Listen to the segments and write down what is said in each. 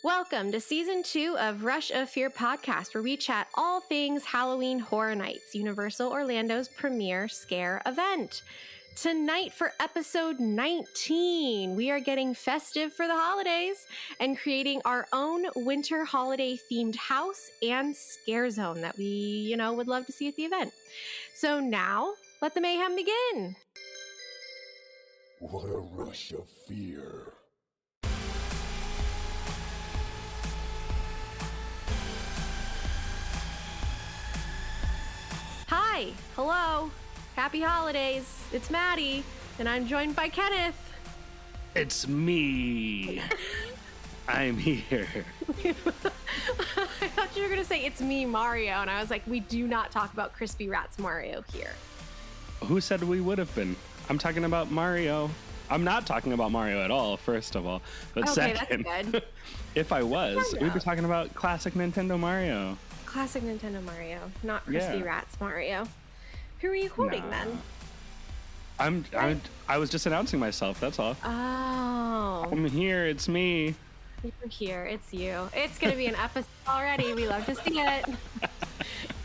Welcome to Season 2 of Rush of Fear podcast, where we chat all things Halloween Horror Nights, Universal Orlando's premier scare event. Tonight for episode 19, we are getting festive for the holidays and creating our own winter holiday themed house and scare zone that we, would love to see at the event. So now, let the mayhem begin. What a rush of fear. Hi, hello, happy holidays. It's Maddie, and I'm joined by Kenneth. It's me. I'm here. I thought you were going to say it's me, Mario, and I was like, we do not talk about Crispy Rats Mario here. Who said we would have been? I'm talking about Mario. I'm not talking about Mario at all, first of all. But okay, second, that's good. If I was, we'd be talking about classic Nintendo Mario. Classic Nintendo Mario, not Crispy Rats Mario. Who are you quoting then? I was just announcing myself, that's all. Oh. I'm here, it's me. You're here, it's you. It's going to be an episode already. We love to see it.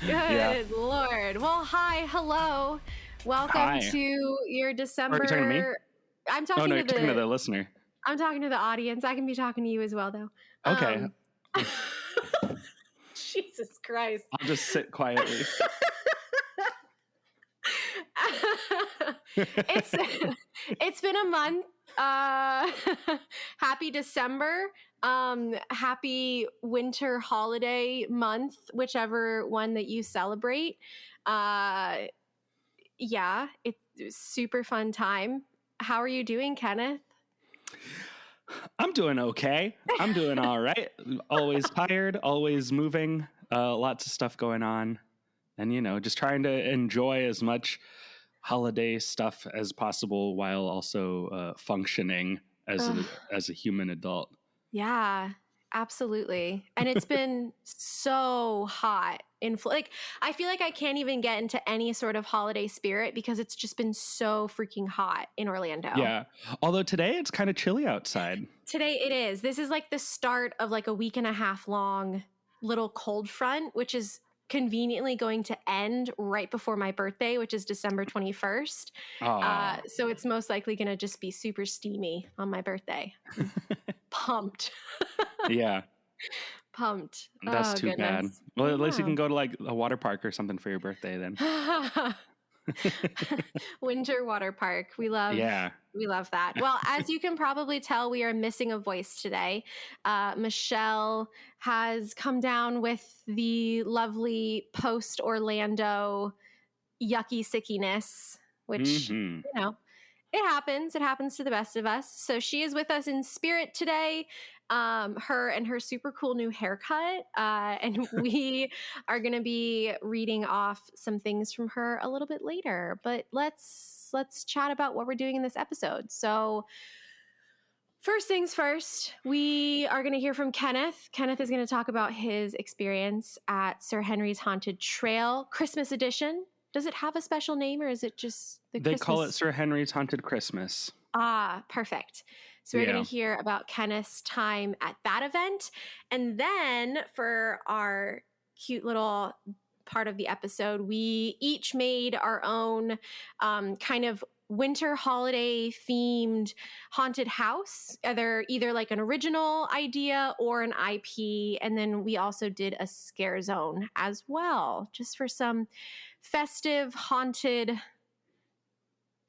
Good Lord. Well, hi, hello. Welcome to your December. Are you talking to me? I'm talking you're talking to the listener. I'm talking to the audience. I can be talking to you as well, though. Okay. Jesus Christ. I'll just sit quietly. It's been a month. Happy December. Happy winter holiday month, whichever one that you celebrate. It's a super fun time. How are you doing, Kenneth? I'm doing okay. I'm doing all right. Always tired, always moving, lots of stuff going on. And, just trying to enjoy as much holiday stuff as possible while also functioning as a human adult. Yeah, absolutely. And it's been so hot. I feel like I can't even get into any sort of holiday spirit because it's just been so freaking hot in Orlando. Yeah. Although today it's kind of chilly outside. Today it is. This is like the start of like a week and a half long little cold front, which is conveniently going to end right before my birthday, which is December 21st. So it's most likely going to just be super steamy on my birthday. Pumped. Yeah. Pumped. That's too bad. Well, at least you can go to like a water park or something for your birthday then. Winter water park. We love that. Well, as you can probably tell, we are missing a voice today. Michelle has come down with the lovely post Orlando yucky sickiness, which, it happens. It happens to the best of us. So she is with us in spirit today. Her and her super cool new haircut. And we are going to be reading off some things from her a little bit later. But let's chat about what we're doing in this episode. So first things first, we are going to hear from Kenneth. Kenneth is going to talk about his experience at Sir Henry's Haunted Trail, Christmas edition. Does it have a special name or is it just the Christmas? They call it Sir Henry's Haunted Christmas. Ah, perfect. So we're going to hear about Kenneth's time at that event. And then for our cute little part of the episode, we each made our own kind of winter holiday themed haunted house, either like an original idea or an IP. And then we also did a scare zone as well, just for some festive haunted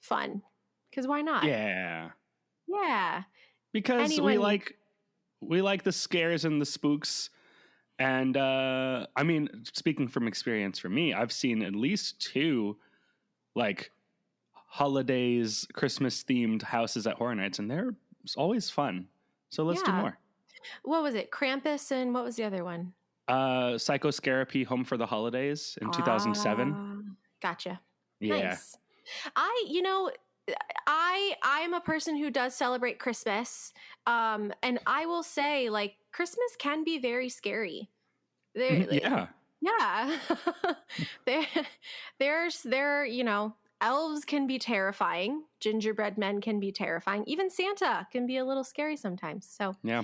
fun. Because why not? Yeah. Yeah. Because we like the scares and the spooks. And speaking from experience for me, I've seen at least 2 like holidays, Christmas themed houses at Horror Nights, and they're always fun. So let's do more. What was it? Krampus and what was the other one? Psychoscarapy Home for the Holidays in 2007. Gotcha. Yeah. Nice. I'm a person who does celebrate Christmas. And I will say, like, Christmas can be very scary. Yeah. Elves can be terrifying. Gingerbread men can be terrifying. Even Santa can be a little scary sometimes. So yeah.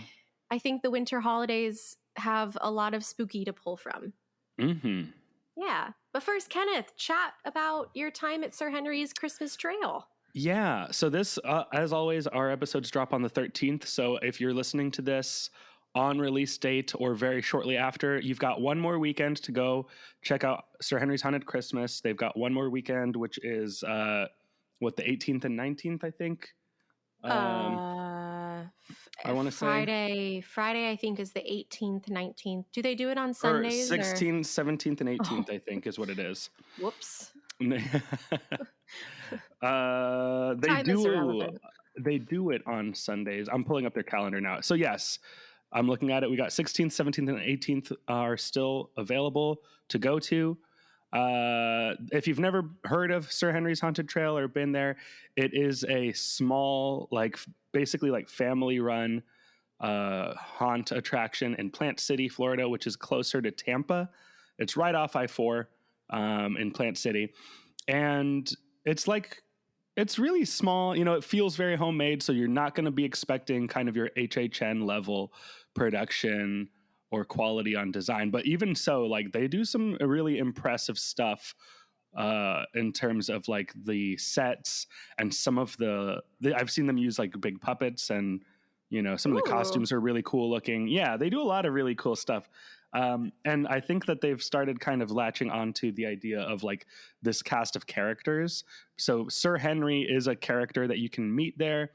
I think the winter holidays have a lot of spooky to pull from. Mm-hmm. Yeah. But first, Kenneth, chat about your time at Sir Henry's Christmas Trail. Yeah. So this, as always, our episodes drop on the 13th. So if you're listening to this on release date or very shortly after, you've got one more weekend to go check out Sir Henry's Haunted Christmas. They've got one more weekend, which is the 18th and 19th, I think. I want to say Friday, I think, is the 18th, 19th. Do they do it on Sundays? 16th, 17th, and 18th, I think, is what it is. Whoops. They do it on Sundays. I'm pulling up their calendar now. So yes, I'm looking at it. We got 16th, 17th, and 18th are still available to go to. If you've never heard of Sir Henry's Haunted Trail or been there, it is a small, basically family run haunt attraction in Plant City, Florida, which is closer to Tampa. It's right off I-4 in Plant City. And it's really small. It feels very homemade. So you're not going to be expecting kind of your HHN level production or quality on design. But even so, they do some really impressive stuff in terms of the sets and some of I've seen them use big puppets and, some of the costumes are really cool looking. Yeah, they do a lot of really cool stuff. And I think that they've started kind of latching onto the idea of this cast of characters. So Sir Henry is a character that you can meet there.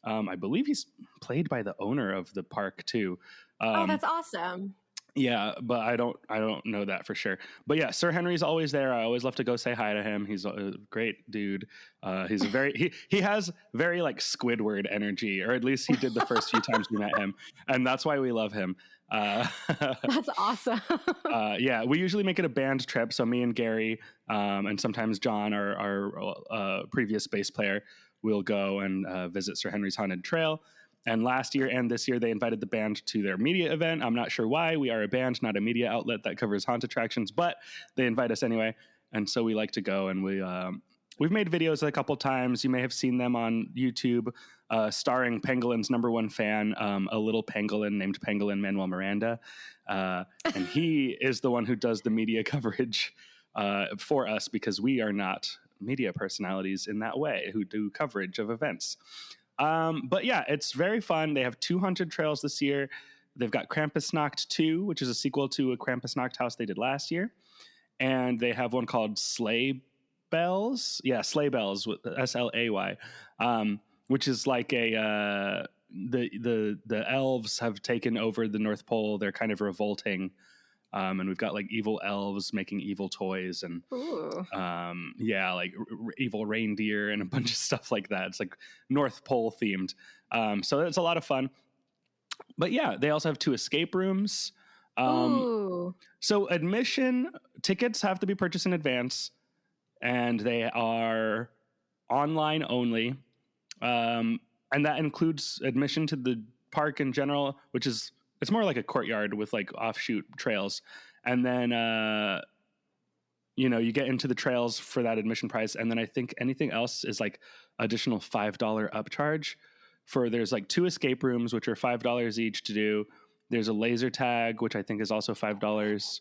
I believe he's played by the owner of the park too. That's awesome. Yeah, but I don't know that for sure. But yeah, Sir Henry's always there. I always love to go say hi to him. He's a great dude. He's he has very Squidward energy, or at least he did the first few times we met him, and that's why we love him. That's awesome. Yeah, we usually make it a band trip. So me and Gary, and sometimes John, our previous bass player, will go and visit Sir Henry's Haunted Trail. And last year and this year, they invited the band to their media event. I'm not sure why. We are a band, not a media outlet that covers haunt attractions, but they invite us anyway. And so we like to go, and we've made videos a couple times. You may have seen them on YouTube, starring Pengulin's number one fan, a little pangolin named Pangolin Manuel Miranda. And he is the one who does the media coverage for us, because we are not media personalities in that way who do coverage of events. But yeah, it's very fun. They have 200 trails this year. They've got Krampusnacht 2, which is a sequel to a Krampusnacht house they did last year. And they have one called Sleigh Bells. Yeah, Sleigh Bells with SLAY, which is the elves have taken over the North Pole. They're kind of revolting. And we've got evil elves making evil toys and evil reindeer and a bunch of stuff like that. It's North Pole themed. So it's a lot of fun. But yeah, they also have 2 escape rooms. So admission tickets have to be purchased in advance, and they are online only. And that includes admission to the park in general, which is, it's more like a courtyard with offshoot trails. And then, you get into the trails for that admission price. And then I think anything else is additional $5 upcharge there's 2 escape rooms, which are $5 each to do. There's a laser tag, which I think is also $5.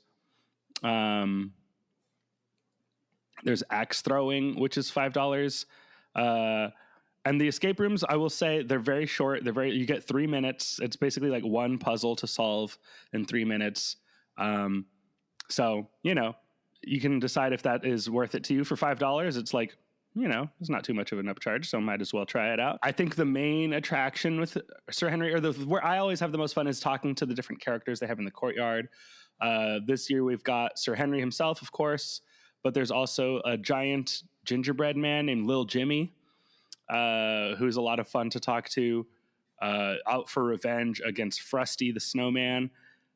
There's axe throwing, which is $5. And the escape rooms, I will say, they're very short. You get 3 minutes. It's basically one puzzle to solve in 3 minutes. So, you can decide if that is worth it to you. For $5, it's it's not too much of an upcharge, so might as well try it out. I think the main attraction with Sir Henry, or where I always have the most fun, is talking to the different characters they have in the courtyard. This year we've got Sir Henry himself, of course, but there's also a giant gingerbread man named Lil Jimmy, who's a lot of fun to talk to, out for revenge against Frosty the Snowman,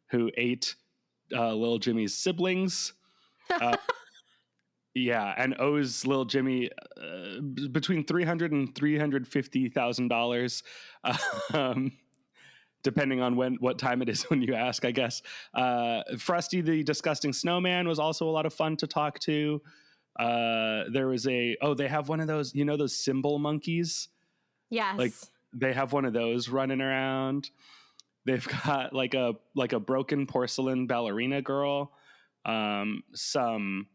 who ate Lil Jimmy's siblings. Yeah, and owes Lil Jimmy between $300,000 and $350,000, depending on what time it is when you ask, I guess. Frosty the Disgusting Snowman was also a lot of fun to talk to. There was they have one of those, those cymbal monkeys? Yes. They have one of those running around. They've got like a broken porcelain ballerina girl, some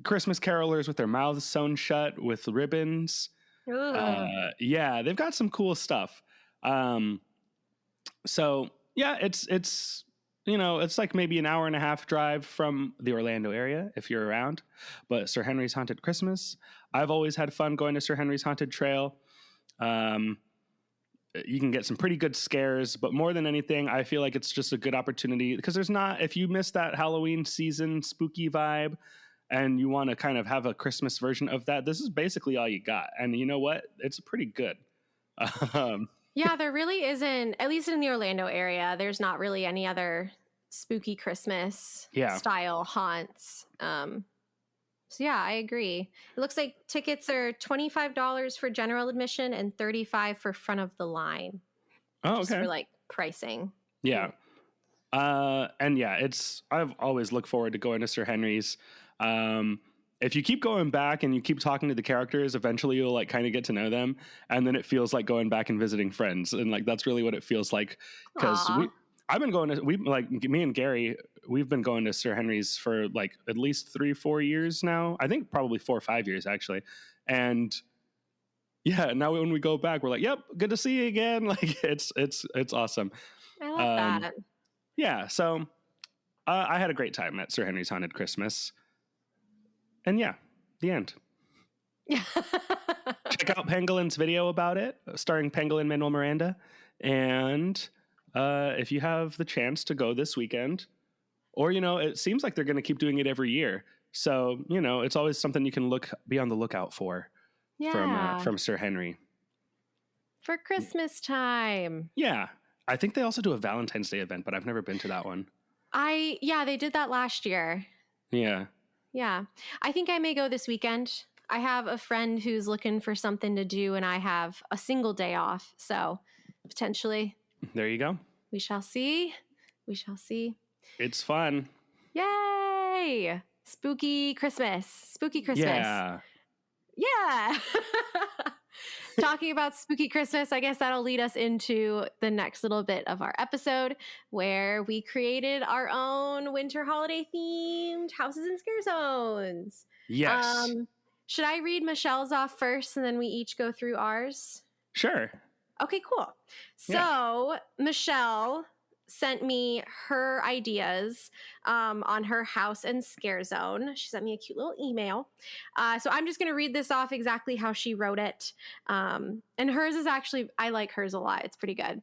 Christmas carolers with their mouths sewn shut with ribbons. Yeah, they've got some cool stuff. So yeah, it's it's like maybe an hour and a half drive from the Orlando area if you're around. But Sir Henry's Haunted Christmas, I've always had fun going to Sir Henry's Haunted Trail. You can get some pretty good scares, but more than anything, I feel like it's just a good opportunity because if you miss that Halloween season spooky vibe and you want to kind of have a Christmas version of that, this is basically all you got. And you know what? It's pretty good. Yeah, there really isn't, at least in the Orlando area, there's not really any other spooky Christmas style haunts. So yeah, I agree. It looks like tickets are $25 for general admission and $35 for front of the line. Oh, okay. Just for like pricing. Yeah. And yeah, I've always looked forward to going to Sir Henry's. If you keep going back and you keep talking to the characters, eventually you'll like kind of get to know them. And then it feels like going back and visiting friends. And like, that's really what it feels like. Cause I've been going to, me and Gary, we've been going to Sir Henry's for like at least 3-4 years now. I think probably 4 or 5 years actually. And yeah, now when we go back, we're like, yep, good to see you again. Like it's awesome. I love that. Yeah. So I had a great time at Sir Henry's Haunted Christmas. And yeah, the end. Yeah. Check out Pangolin's video about it, starring Pangolin Manuel Miranda. And if you have the chance to go this weekend, or, it seems like they're going to keep doing it every year. So, it's always something you can be on the lookout for from Sir Henry. For Christmas time. Yeah. I think they also do a Valentine's Day event, but I've never been to that one. They did that last year. Yeah. Yeah. I think I may go this weekend. I have a friend who's looking for something to do, and I have a single day off. So potentially. There you go. We shall see. It's fun. Yay! Spooky Christmas. Yeah. Yeah. Talking about spooky Christmas, I guess that'll lead us into the next little bit of our episode where we created our own winter holiday themed houses and scare zones. Yes. Should I read Michelle's off first and then we each go through ours? Sure. Okay, cool. So Michelle sent me her ideas on her house and scare zone. She sent me a cute little email. So I'm just going to read this off exactly how she wrote it. And hers is actually, I like hers a lot. It's pretty good.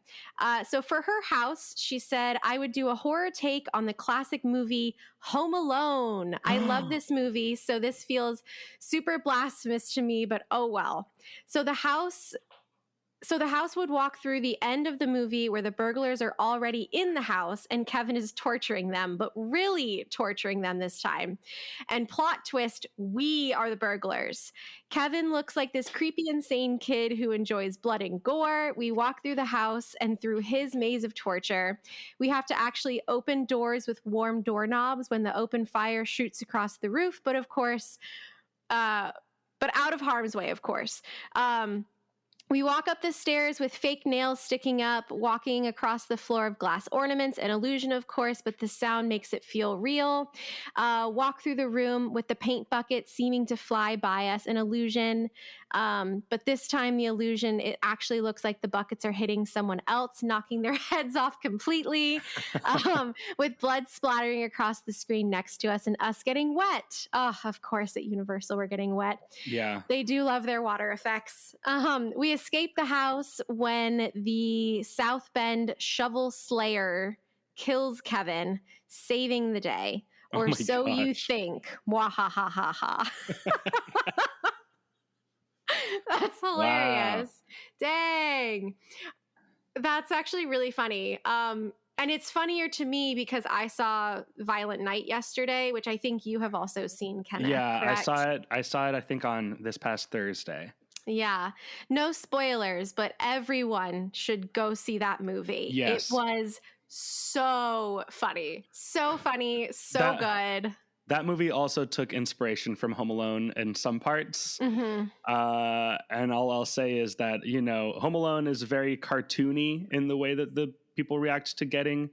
So for her house, she said, I would do a horror take on the classic movie Home Alone. I love this movie, so this feels super blasphemous to me, but oh well. So the house would walk through the end of the movie where the burglars are already in the house and Kevin is torturing them, but really torturing them this time. And plot twist, we are the burglars. Kevin looks like this creepy, insane kid who enjoys blood and gore. We walk through the house and through his maze of torture. We have to actually open doors with warm doorknobs when the open fire shoots across the roof, but of course, but out of harm's way, of course. We walk up the stairs with fake nails sticking up, walking across the floor of glass ornaments, an illusion, of course, but the sound makes it feel real. Walk through the room with the paint bucket seeming to fly by us, an illusion. But this time the illusion, it actually looks like the buckets are hitting someone else, knocking their heads off completely, with blood splattering across the screen next to us and us getting wet. Oh, of course, at Universal, we're getting wet. Yeah. They do love their water effects. We escape the house when the South Bend Shovel Slayer kills Kevin, saving the day. Or so gosh. you think. Mwahahaha. That's hilarious. Wow. Dang. That's actually really funny. And it's funnier to me because I saw Violent Night yesterday, which I think you have also seen, Kenneth. Yeah, correct? I saw it, I think, on this past Thursday. Yeah. No spoilers, but everyone should go see that movie. Yes. It was so funny. So funny. So good. that movie also took inspiration from Home Alone in some parts. And all I'll say is that, you know, Home Alone is very cartoony in the way that the people react to getting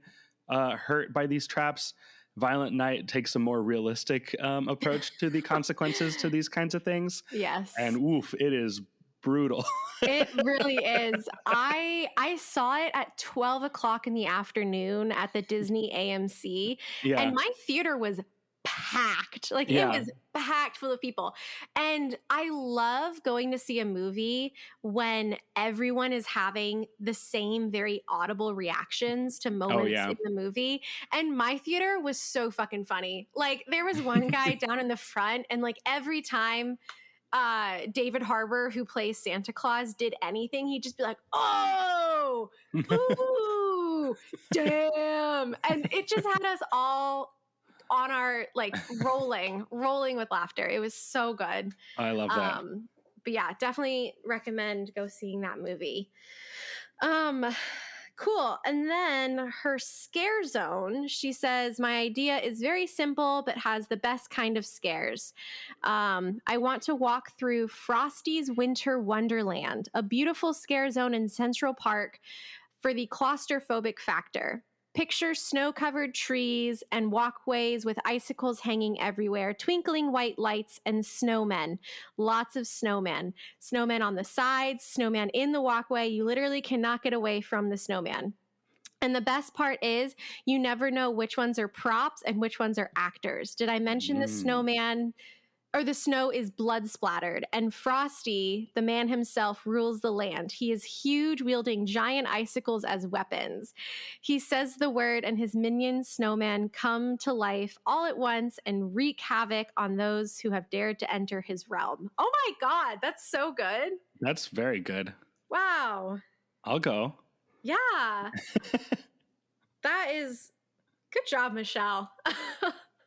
hurt by these traps. Violent Night takes a more realistic approach to the consequences to these kinds of things. Yes. And oof, it is brutal. It really is. I saw it at 12 o'clock in the afternoon at the Disney AMC, and my theater was packed. Like it was packed full of people. And I love going to see a movie when everyone is having the same very audible reactions to moments in the movie. And my theater was so fucking funny. Like there was one guy down in the front, and like every time David Harbour, who plays Santa Claus, did anything, he'd just be like, "Oh, ooh, damn." And it just had us all on our like rolling with laughter. It was so good. I love that. But yeah, definitely recommend go seeing that movie. Cool. And then her scare zone, she says, my idea is very simple, but has the best kind of scares. I want to walk through Frosty's Winter Wonderland, a beautiful scare zone in Central Park for the claustrophobic factor. Picture snow-covered trees and walkways with icicles hanging everywhere, twinkling white lights, and snowmen. Lots of snowmen. Snowmen on the sides, snowman in the walkway. You literally cannot get away from the snowman. And the best part is you never know which ones are props and which ones are actors. Did I mention the snowman? Or the snow is blood splattered, and Frosty, the man himself, rules the land. He is huge, wielding giant icicles as weapons. He says the word, and his minion snowmen come to life all at once and wreak havoc on those who have dared to enter his realm. Oh my God, that's so good. That's very good. Wow. I'll go. Yeah. That is good job, Michelle.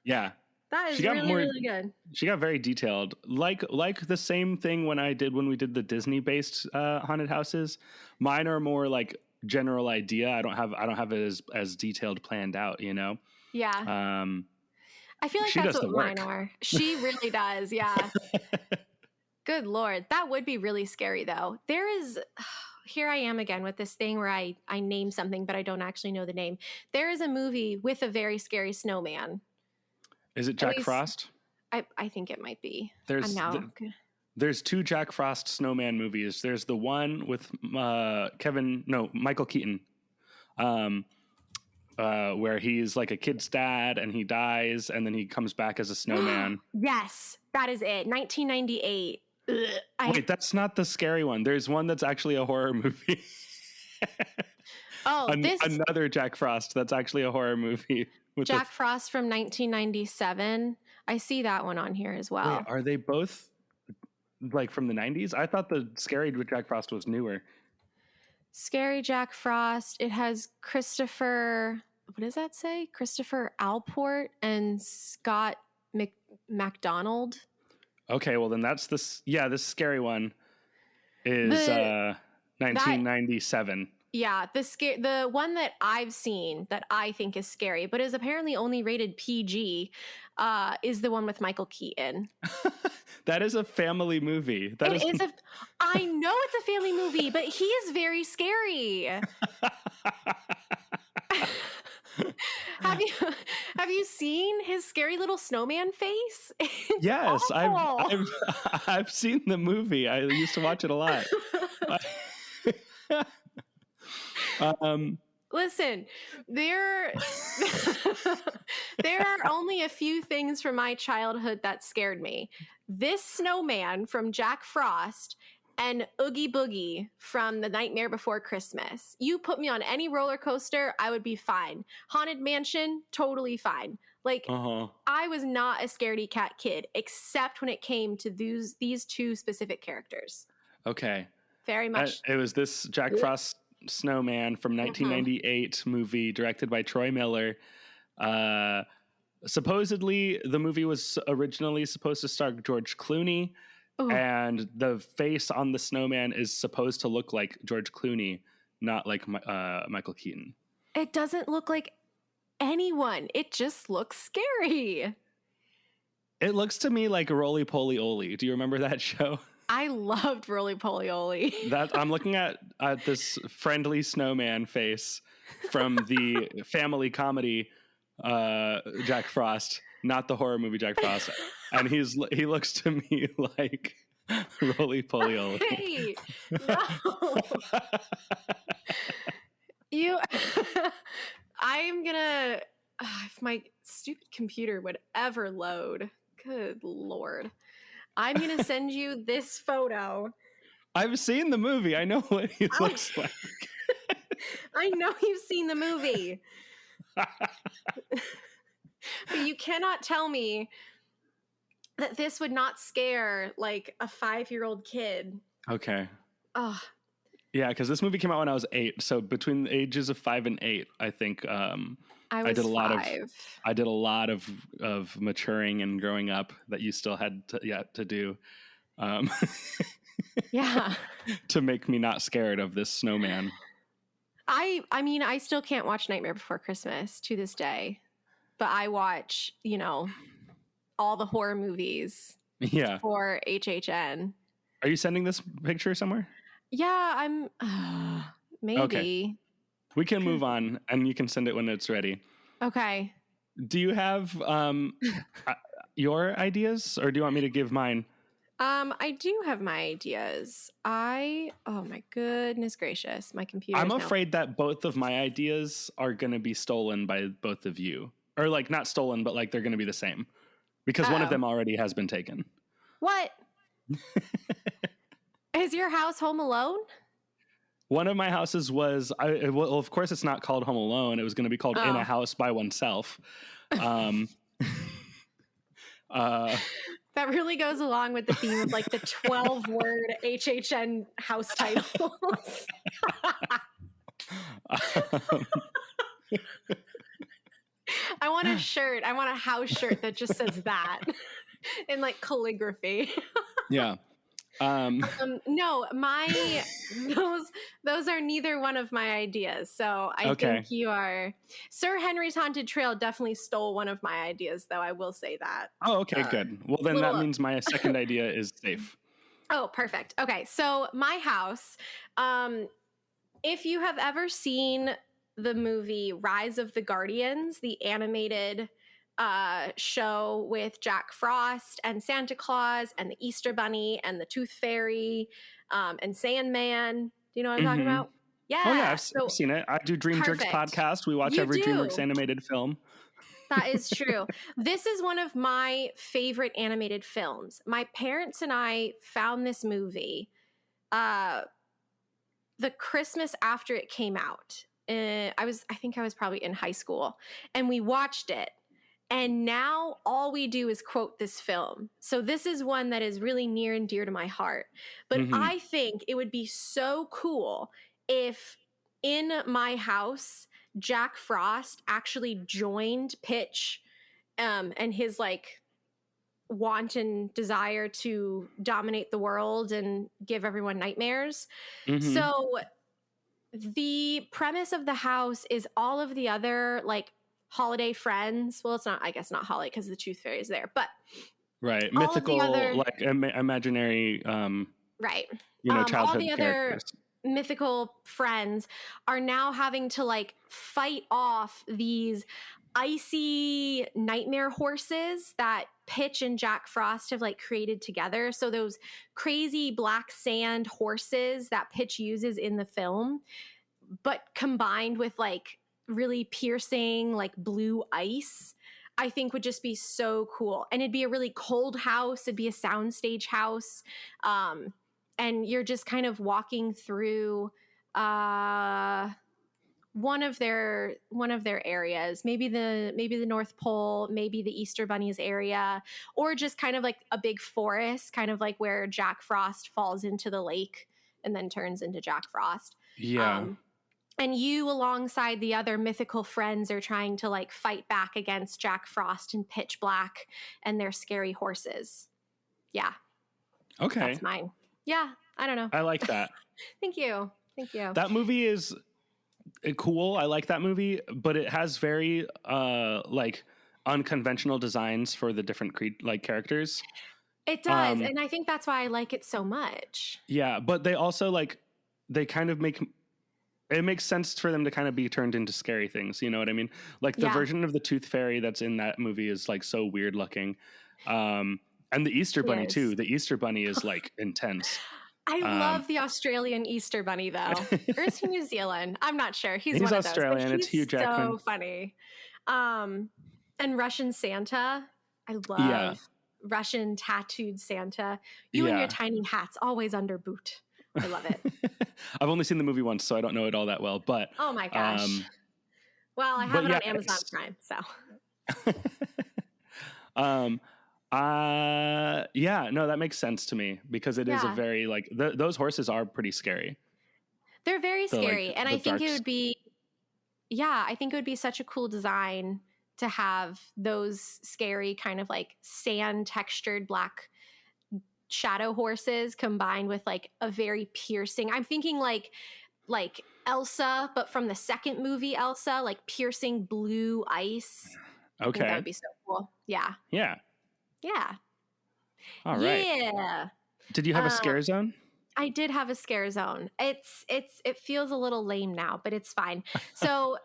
Yeah. That is really good. She got very detailed, like the same thing when we did the Disney-based haunted houses. Mine are more like general idea. I don't have it as detailed planned out. You know. Yeah. I feel like that's what mine are. She really does. Yeah. Good Lord, that would be really scary though. There is. Here I am again with this thing where I name something, but I don't actually know the name. There is a movie with a very scary snowman. Is it Jack Frost? I think it might be. There's two Jack Frost snowman movies. There's the one with Michael Keaton, where he's like a kid's dad and he dies and then he comes back as a snowman. Yes, that is it. 1998. Wait, that's not the scary one. There's one that's actually a horror movie. Another Jack Frost that's actually a horror movie. Jack Frost from 1997. I see that one on here as well. Wait, are they both like from the 90s? I thought the scary Jack Frost was newer. Scary Jack Frost. It has Christopher, what does that say? Christopher Allport and Scott MacDonald. Okay, well then that's this scary one is 1997. Yeah, the one that I've seen that I think is scary, but is apparently only rated PG, is the one with Michael Keaton. That is a family movie. I know it's a family movie, but he is very scary. Have you seen his scary little snowman face? It's yes, awful. I've seen the movie. I used to watch it a lot. Listen, there are only a few things from my childhood that scared me. This snowman from Jack Frost and Oogie Boogie from The Nightmare Before Christmas. You put me on any roller coaster, I would be fine. Haunted Mansion, totally fine. Like, I was not a scaredy cat kid, except when it came to these two specific characters. Okay. Very much. It was this Jack Frost snowman from 1998 movie directed by Troy Miller. Supposedly, the movie was originally supposed to star George Clooney. Ooh. And the face on the snowman is supposed to look like George Clooney, not like Michael Keaton. It doesn't look like anyone. It just looks scary. It looks to me like Roly Poly Oly. Do you remember that show? I loved Roly Poly Oly. That I'm looking at this friendly snowman face from the family comedy Jack Frost, not the horror movie Jack Frost, and he looks to me like Roly Poly Oly. Hey, no. I am gonna. If my stupid computer would ever load, good Lord. I'm going to send you this photo. I've seen the movie. I know what he looks like. I know you've seen the movie. But you cannot tell me that this would not scare like a 5-year-old kid. Okay. Oh. Yeah, because this movie came out when I was 8. So between the ages of 5 and 8, I think I did a lot of maturing and growing up that you still had to do. Yeah. To make me not scared of this snowman. I mean, I still can't watch Nightmare Before Christmas to this day, but I watch, all the horror movies. Yeah. For HHN. Are you sending this picture somewhere? Yeah, I'm maybe. Okay. We can move on and you can send it when it's ready. Okay. Do you have your ideas or do you want me to give mine? I do have my ideas. Oh my goodness gracious. My computer. I'm afraid that both of my ideas are going to be stolen by both of you. Or like not stolen, but like they're going to be the same. Because one of them already has been taken. What? Is your house Home Alone? One of my houses was, well, of course it's not called Home Alone. It was going to be called In a House by Oneself. That really goes along with the theme of like the 12-word HHN house titles. I want a shirt. I want a house shirt that just says that in like calligraphy. Yeah. No, those are neither one of my ideas. So I think you are. Sir Henry's Haunted Trail definitely stole one of my ideas, though. I will say that. Oh, okay, good. Well, then that means my second idea is safe. Oh, perfect. Okay, so my house. If you have ever seen the movie Rise of the Guardians, the animated show with Jack Frost and Santa Claus and the Easter Bunny and the Tooth Fairy and Sandman. Do you know what I'm talking about? Yeah. Oh, yeah, I've seen it. I do Dream Jerks podcast. We watch every DreamWorks animated film. That is true. This is one of my favorite animated films. My parents and I found this movie the Christmas after it came out. I think I was probably in high school, and we watched it. And now all we do is quote this film. So this is one that is really near and dear to my heart. But I think it would be so cool if in my house, Jack Frost actually joined Pitch and his like wanton desire to dominate the world and give everyone nightmares. So the premise of the house is all of the other like holiday friends. Well, it's not, I guess not holiday because the Tooth Fairy is there, but right, mythical, like imaginary, right, childhood all the characters. Other mythical friends are now having to like fight off these icy nightmare horses that Pitch and Jack Frost have like created together. So those crazy black sand horses that Pitch uses in the film, but combined with like really piercing like blue ice, I think would just be so cool. And it'd be a really cold house. It'd be a soundstage house. And you're just kind of walking through one of their areas, maybe the North Pole, maybe the Easter Bunny's area, or just kind of like a big forest, kind of like where Jack Frost falls into the lake and then turns into Jack Frost. Yeah. And you, alongside the other mythical friends, are trying to like fight back against Jack Frost and Pitch Black and their scary horses. Yeah. Okay. That's mine. Yeah. I don't know. I like that. Thank you. That movie is cool. I like that movie, but it has very like unconventional designs for the different characters. It does, and I think that's why I like it so much. Yeah, but they also they kind of it makes sense for them to kind of be turned into scary things. You know what I mean? Like the version of the Tooth Fairy that's in that movie is like so weird looking. And the Easter Bunny too. The Easter Bunny is like intense. I love the Australian Easter Bunny though. Or is he New Zealand? I'm not sure. He's one of Australian. Those, it's Hugh Jackman. So funny. And Russian Santa. I love Russian tattooed Santa. You and your tiny hats, always under boot. I love it. I've only seen the movie once, so I don't know it all that well. But oh my gosh! Well, I have it on Amazon Prime, so. No, that makes sense to me because it is a very those horses are pretty scary. They're very scary, and I think it would be. Yeah, I think it would be such a cool design to have those scary kind of like sand textured black shadow horses combined with like a very piercing. I'm thinking like Elsa, but from the second movie Elsa, like piercing blue ice. Okay. I think that would be so cool. Yeah. Yeah. Yeah. All right. Yeah. Did you have a scare zone? I did have a scare zone. It feels a little lame now, but it's fine. So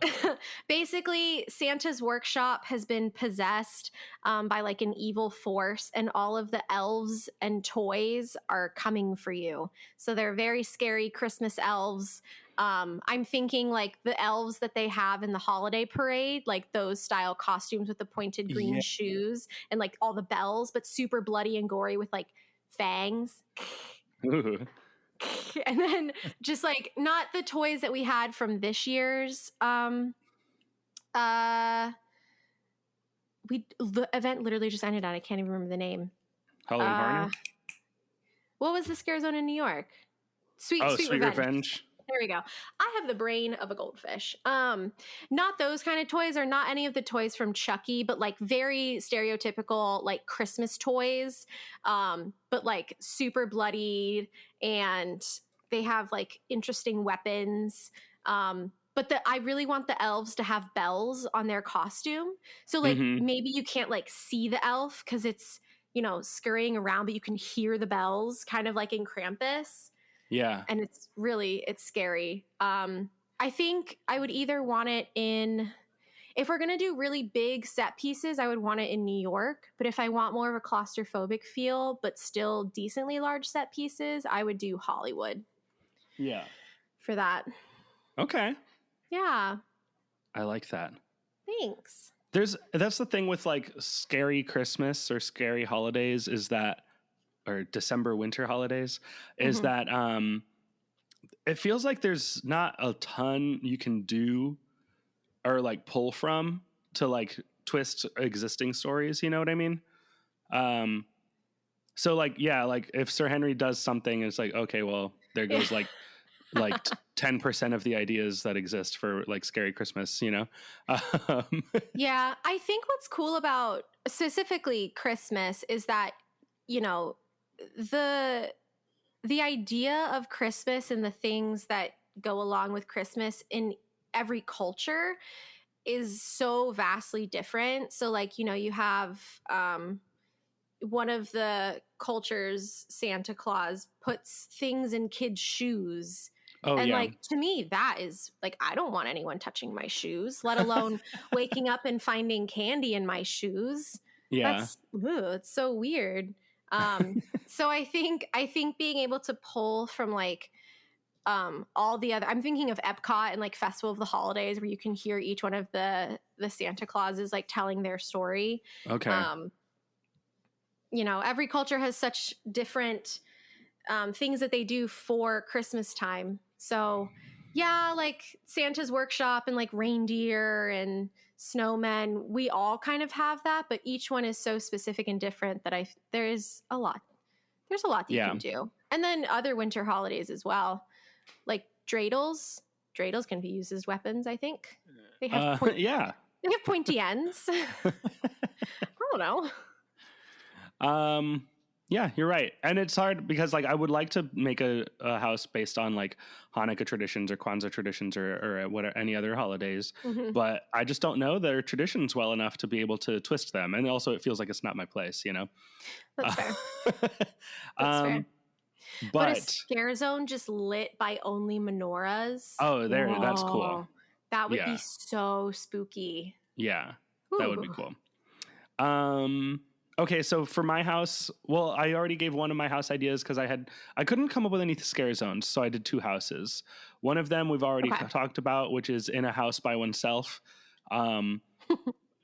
basically Santa's workshop has been possessed by like an evil force, and all of the elves and toys are coming for you. So they're very scary Christmas elves. I'm thinking like the elves that they have in the holiday parade, like those style costumes with the pointed green shoes and like all the bells, but super bloody and gory with like fangs. Ooh. And then just like not the toys that we had from this year's the event literally just ended on, I can't even remember the name. Halloween Horror? What was the scare zone in New York? Sweet Revenge. There we go. I have the brain of a goldfish. Not those kind of toys, or not any of the toys from Chucky, but like very stereotypical like Christmas toys, but like super bloodied, and they have like interesting weapons. But I really want the elves to have bells on their costume. So like maybe you can't like see the elf because it's, scurrying around, but you can hear the bells, kind of like in Krampus. Yeah. And it's scary. I think I would either want it if we're going to do really big set pieces, I would want it in New York. But if I want more of a claustrophobic feel, but still decently large set pieces, I would do Hollywood. Yeah. For that. Okay. Yeah. I like that. Thanks. That's the thing with like scary Christmas or scary holidays or December winter holidays is that it feels like there's not a ton you can do or like pull from to like twist existing stories. You know what I mean? So like, yeah, like if Sir Henry does something, it's like, okay, well, there goes like 10% of the ideas that exist for like scary Christmas, Yeah. I think what's cool about specifically Christmas is that, the idea of Christmas and the things that go along with Christmas in every culture is so vastly different. So like, you have one of the cultures, Santa Claus puts things in kids' shoes. And like, to me, that is like, I don't want anyone touching my shoes, let alone waking up and finding candy in my shoes. Yeah. It's so weird. So I think being able to pull from like all the other, I'm thinking of Epcot and like Festival of the Holidays, where you can hear each one of the Santa Clauses like telling their story. Okay. Every culture has such different things that they do for Christmas time. So yeah, like Santa's workshop and like reindeer and snowmen, we all kind of have that, but each one is so specific and different that there's a lot that you can do. And then other winter holidays as well, like dreidels can be used as weapons. I think they have they have pointy ends. I don't know. Yeah, you're right. And it's hard because like I would like to make a house based on like Hanukkah traditions or Kwanzaa traditions or what any other holidays, Mm-hmm. but I just don't know their traditions well enough to be able to twist them. And also it feels like it's not my place, you know? That's fair. That's fair. But a But scare zone just lit by only menorahs. that's cool. That would be so spooky. Yeah, Ooh. that would be cool. Okay, so for my house, well, I already gave one of my house ideas because I couldn't come up with any scare zones, so I did 2 houses. One of them we've already talked about, which is in a house by oneself,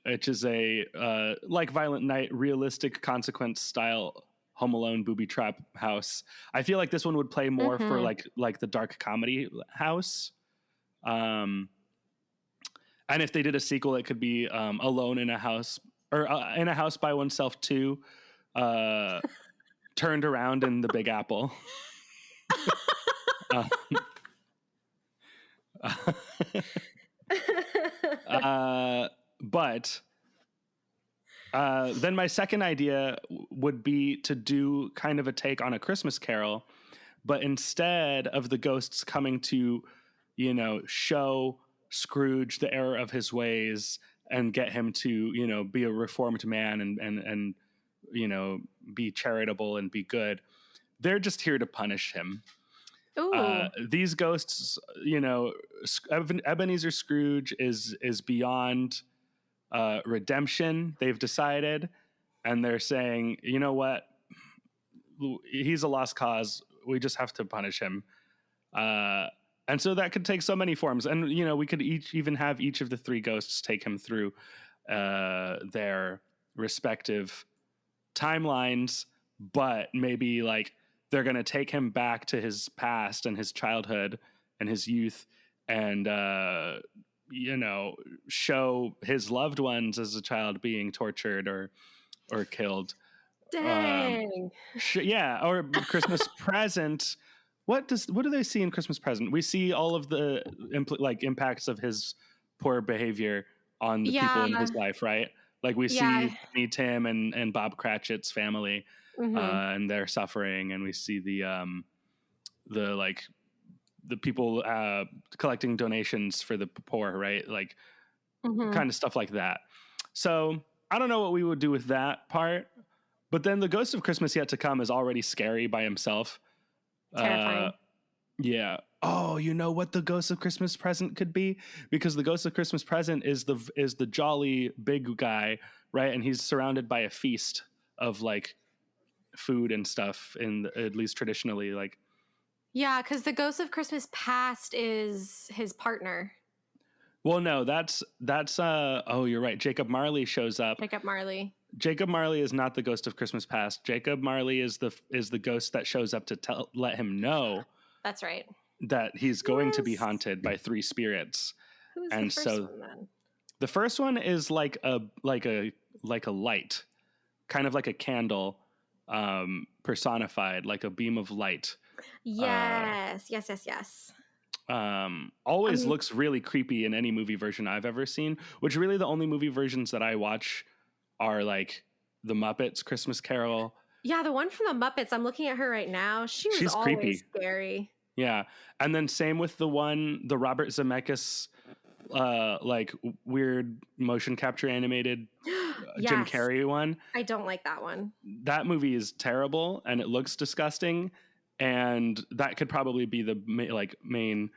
which is a like Violent Night, realistic consequence style Home Alone booby trap house. I feel like this one would play more for like the dark comedy house. And if they did a sequel, it could be Alone in a House. Or in a House by Oneself 2, Turned Around in the Big Apple. But then my second idea would be to do kind of a take on A Christmas Carol, but instead of the ghosts coming to, you know, show Scrooge the error of his ways and get him to, you know, be a reformed man and you know, be charitable and be good. They're just here to punish him. These ghosts, you know, Ebenezer Scrooge is beyond redemption, they've decided, and they're saying, you know what, he's a lost cause. We just have to punish him. And so that could take so many forms. And, you know, we could even have each of the 3 ghosts take him through their respective timelines, but maybe like they're going to take him back to his past and his childhood and his youth and, you know, show his loved ones as a child being tortured or killed. Dang. Or Christmas Present. What do they see in Christmas Present? We see all of the impacts of his poor behavior on the people in his life, right? Like we see Tiny Tim and Bob Cratchit's family and their suffering, and we see the people collecting donations for the poor, right? Like kind of stuff like that. So I don't know what we would do with that part, but then the Ghost of Christmas Yet to Come is already scary by himself. Terrifying. Yeah. Oh, you know what the Ghost of Christmas Present could be? Because the Ghost of Christmas Present is the jolly big guy, right? And he's surrounded by a feast of like food and stuff, at least traditionally, like. Yeah, because the Ghost of Christmas Past is his partner. Well, no, that's oh, you're right. Jacob Marley shows up. Jacob Marley is not the Ghost of Christmas Past. Jacob Marley is the ghost that shows up to let him know. That's right. That he's going to be haunted by 3 spirits. Who's the first one then? The first one is like a light, kind of like a candle, personified, like a beam of light. Yes. Always looks really creepy in any movie version I've ever seen, which really the only movie versions that I watch are like the Muppets Christmas Carol. Yeah, the one from the Muppets. I'm looking at her right now. She's always creepy. Scary. Yeah. And then same with the Robert Zemeckis like weird motion capture animated Jim Carrey one. I don't like that one. That movie is terrible and it looks disgusting, and that could probably be the main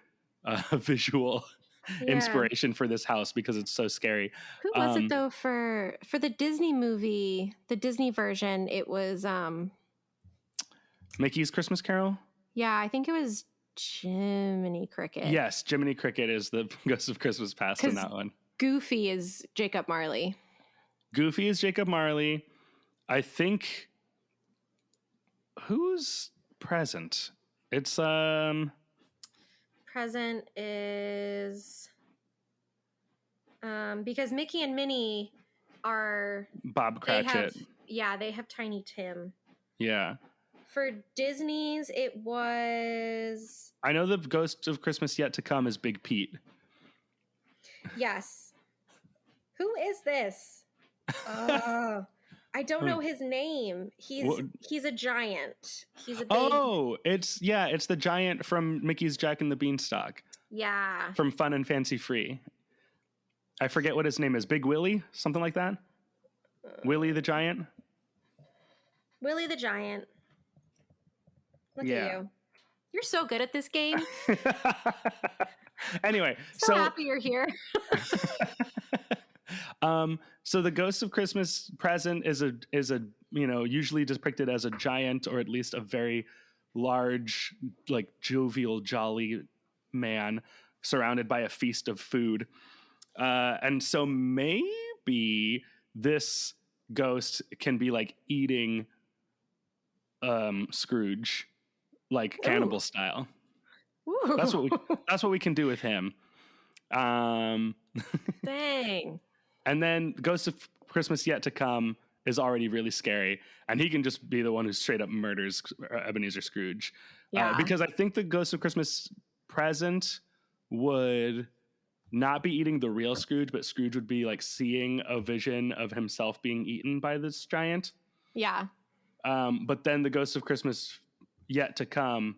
visual inspiration for this house because it's so scary. Who was it though for the Disney movie, the Disney version? It was Mickey's Christmas Carol. Yeah, I think it was Jiminy Cricket. Yes, Jiminy Cricket is the Ghost of Christmas Past in that one. Goofy is Jacob Marley. I think who's present? It's present is because Mickey and Minnie are Bob Cratchit. They have Tiny Tim. Yeah. For Disney's, it was... I know the Ghost of Christmas Yet to Come is Big Pete. Yes. Who is this? I I don't know his name. He's a giant. He's a big. Oh, it's the giant from Mickey's Jack and the Beanstalk. Yeah. From Fun and Fancy Free. I forget what his name is. Big Willie? Something like that? Willie the Giant? Willie the Giant. Look at you. You're so good at this game. Anyway. So happy you're here. So the Ghost of Christmas Present is a usually depicted as a giant, or at least a very large, like jovial, jolly man surrounded by a feast of food. And so maybe this ghost can be like eating Scrooge, like cannibal style. Ooh. That's what we can do with him. Dang. And then Ghost of Christmas Yet to Come is already really scary, and he can just be the one who straight up murders Ebenezer Scrooge. Yeah. Because I think the Ghost of Christmas Present would not be eating the real Scrooge, but Scrooge would be like seeing a vision of himself being eaten by this giant. Yeah. But then the Ghost of Christmas Yet to Come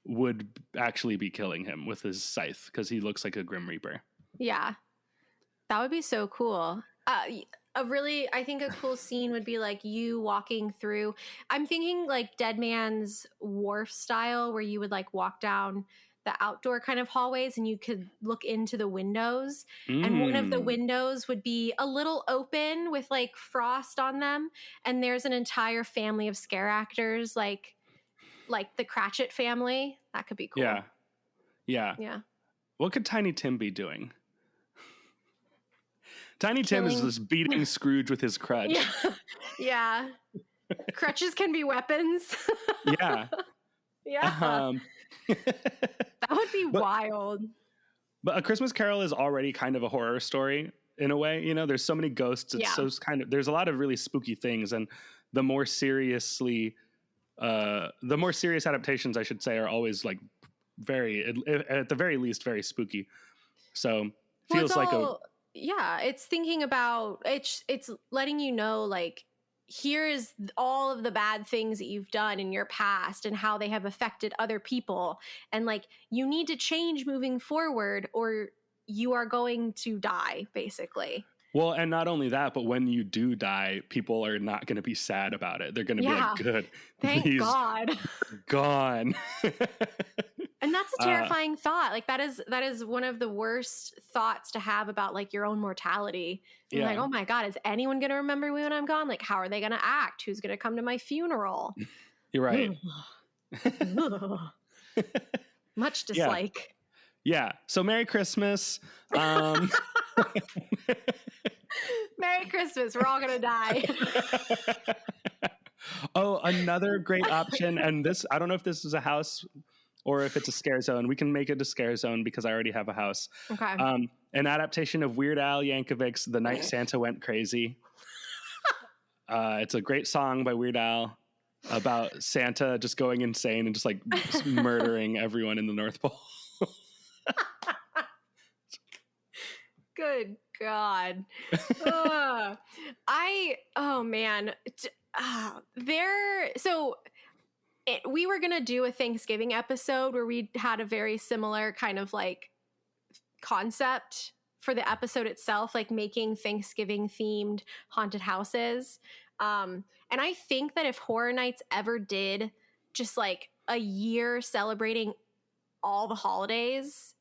would actually be killing him with his scythe, because he looks like a Grim Reaper. Yeah. That would be so cool. I think a cool scene would be like you walking through. I'm thinking like Dead Man's Wharf style, where you would like walk down the outdoor kind of hallways and you could look into the windows. And one of the windows would be a little open with like frost on them. And there's an entire family of scare actors, like the Cratchit family. That could be cool. Yeah. Yeah. Yeah. What could Tiny Tim be doing? Tiny Tim is just beating Scrooge with his crutch. Yeah. Crutches can be weapons. Yeah. Yeah. That would be wild. But A Christmas Carol is already kind of a horror story in a way. You know, there's so many ghosts. It's so there's a lot of really spooky things. And the more serious adaptations, I should say, are always like at the very least, very spooky. So feels it's thinking about it's letting you know, like, here is all of the bad things that you've done in your past and how they have affected other people, and like you need to change moving forward or you are going to die, basically. Well, and not only that, but when you do die, people are not going to be sad about it. They're going to be like, good. Thank God. Gone. And that's a terrifying thought. Like that is one of the worst thoughts to have about like your own mortality. You're like, oh my God, is anyone going to remember me when I'm gone? Like, how are they going to act? Who's going to come to my funeral? You're right. Much dislike. Yeah. So Merry Christmas. Merry Christmas. We're all going to die. Oh, another great option. And this, I don't know if this is a house or if it's a scare zone. We can make it a scare zone because I already have a house. Okay. An adaptation of Weird Al Yankovic's The Night Santa Went Crazy. It's a great song by Weird Al about Santa just going insane and just like murdering everyone in the North Pole. Good God. We were going to do a Thanksgiving episode where we had a very similar kind of like concept for the episode itself, like making Thanksgiving themed haunted houses. And I think that if Horror Nights ever did just like a year celebrating all the holidays,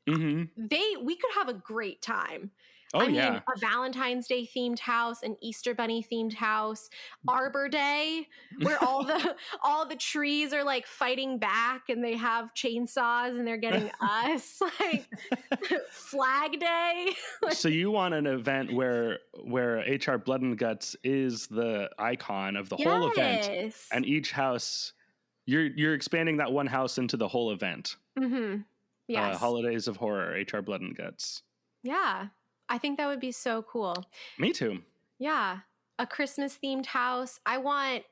we could have a great time. I mean, a Valentine's Day themed house, an Easter Bunny themed house, Arbor Day, where all the trees are like fighting back and they have chainsaws and they're getting us, like Flag Day. So you want an event where HR Blood and Guts is the icon of the whole event, and each house, you're expanding that one house into the whole event. Yes. Holidays of Horror, HR Blood and Guts. Yeah. I think that would be so cool. Me too. Yeah. A Christmas themed house. I want,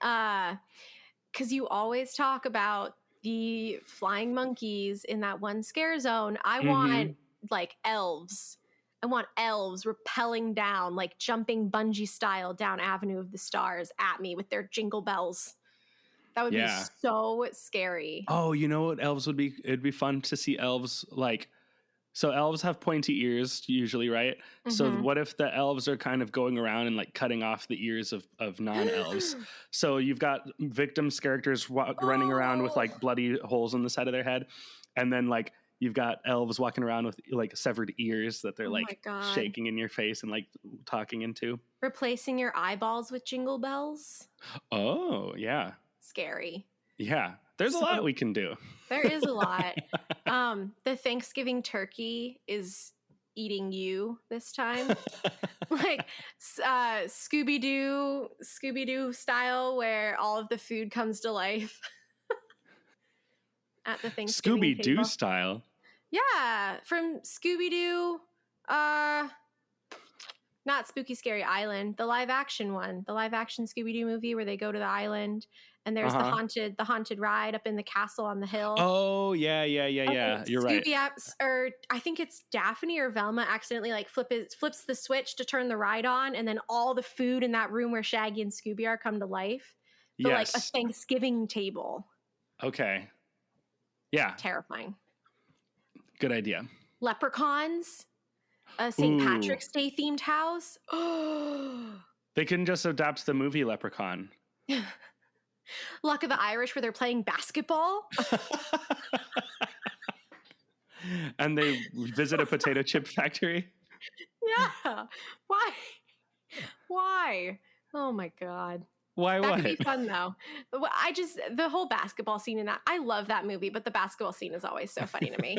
because you always talk about the flying monkeys in that one scare zone. I want like elves. I want elves rappelling down, like jumping bungee style down Avenue of the Stars at me with their jingle bells. That would be so scary. Oh, you know what elves would be? It'd be fun to see elves like, so elves have pointy ears usually, right? Mm-hmm. So what if the elves are kind of going around and like cutting off the ears of non-elves? So you've got victims characters running around with like bloody holes in the side of their head. And then like you've got elves walking around with like severed ears that they're like shaking in your face and like talking into. Replacing your eyeballs with jingle bells. Oh, yeah. Scary. Yeah. There's a lot we can do. There is a lot. The Thanksgiving turkey is eating you this time. Like Scooby-Doo style, where all of the food comes to life at the Thanksgiving Scooby-Doo table. style? Yeah, from Scooby-Doo, not Spooky Scary Island, the live action one, the live action Scooby-Doo movie where they go to the island and there's the haunted ride up in the castle on the hill. Oh, yeah. You're right. Or I think it's Daphne or Velma accidentally like flips the switch to turn the ride on, and then all the food in that room where Shaggy and Scooby are come to life. So like a Thanksgiving table. Okay. Yeah. Terrifying. Good idea. Leprechauns. A St. Patrick's Day themed house. They couldn't just adapt the movie Leprechaun. Luck of the Irish, where they're playing basketball. And they visit a potato chip factory. Yeah. Why? Oh my God. Why? That could be fun though. The whole basketball scene in that, I love that movie, but the basketball scene is always so funny to me.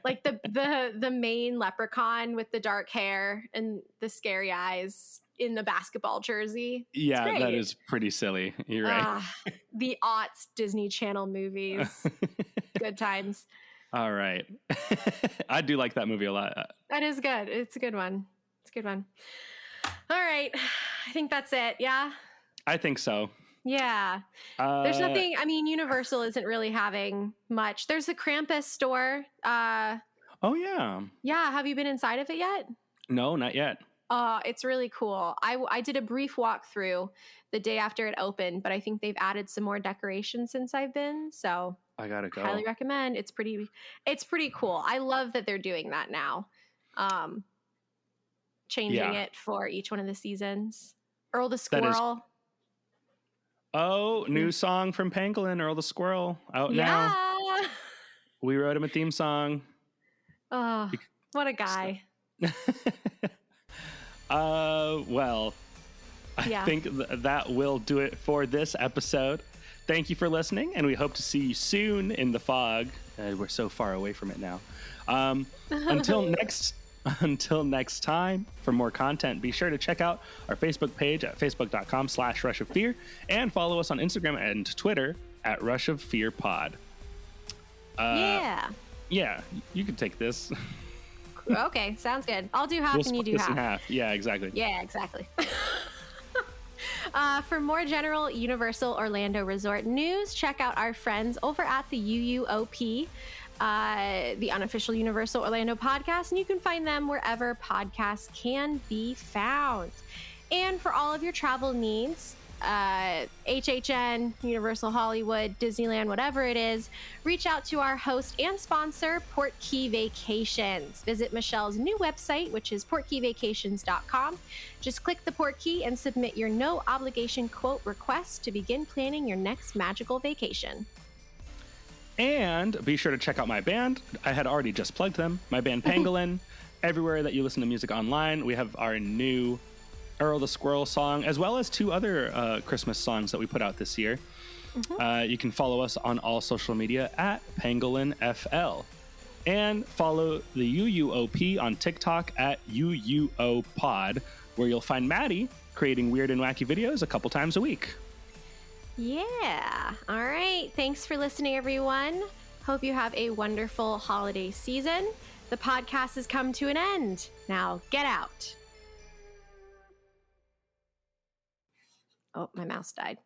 Like the main leprechaun with the dark hair and the scary eyes in the basketball jersey. Yeah, that is pretty silly. You're right. The aughts Disney Channel movies. Good times. All right. I do like that movie a lot. That is good. It's a good one. All right. I think that's it. Yeah. I think so. Yeah. There's nothing, Universal isn't really having much. There's a Krampus store. Oh, yeah. Yeah. Have you been inside of it yet? No, not yet. It's really cool. I did a brief walkthrough the day after it opened, but I think they've added some more decorations since I've been. So I gotta go. Highly recommend. It's pretty cool. I love that they're doing that now. Changing it for each one of the seasons. Earl the Squirrel. Oh, new song from Pangolin, Earl the Squirrel, out now. We wrote him a theme song. Oh, what a guy. Well, I think that will do it for this episode. Thank you for listening, and we hope to see you soon in the fog. We're so far away from it now. Until next time, for more content, be sure to check out our Facebook page at facebook.com/rushoffear and follow us on Instagram and Twitter at rushoffearpod. Yeah, you can take this. Okay, sounds good. I'll do half and you do half. Yeah, exactly. Yeah, exactly. For more general Universal Orlando Resort news, check out our friends over at the UUOP, the unofficial Universal Orlando podcast, and you can find them wherever podcasts can be found. And for all of your travel needs, HHN, Universal Hollywood, Disneyland, whatever it is, reach out to our host and sponsor, Portkey Vacations. Visit Michelle's new website, which is portkeyvacations.com. Just click the Portkey and submit your no obligation quote request to begin planning your next magical vacation. And be sure to check out my band. I had already just plugged them. My band Pangolin. Everywhere that you listen to music online, we have our new Earl the Squirrel song, as well as 2 other Christmas songs that we put out this year. You can follow us on all social media at PangolinFL. And follow the UUOP on TikTok at UUOPod, where you'll find Maddie creating weird and wacky videos a couple times a week. Yeah. All right. Thanks for listening, everyone. Hope you have a wonderful holiday season. The podcast has come to an end. Now get out. Oh, my mouse died.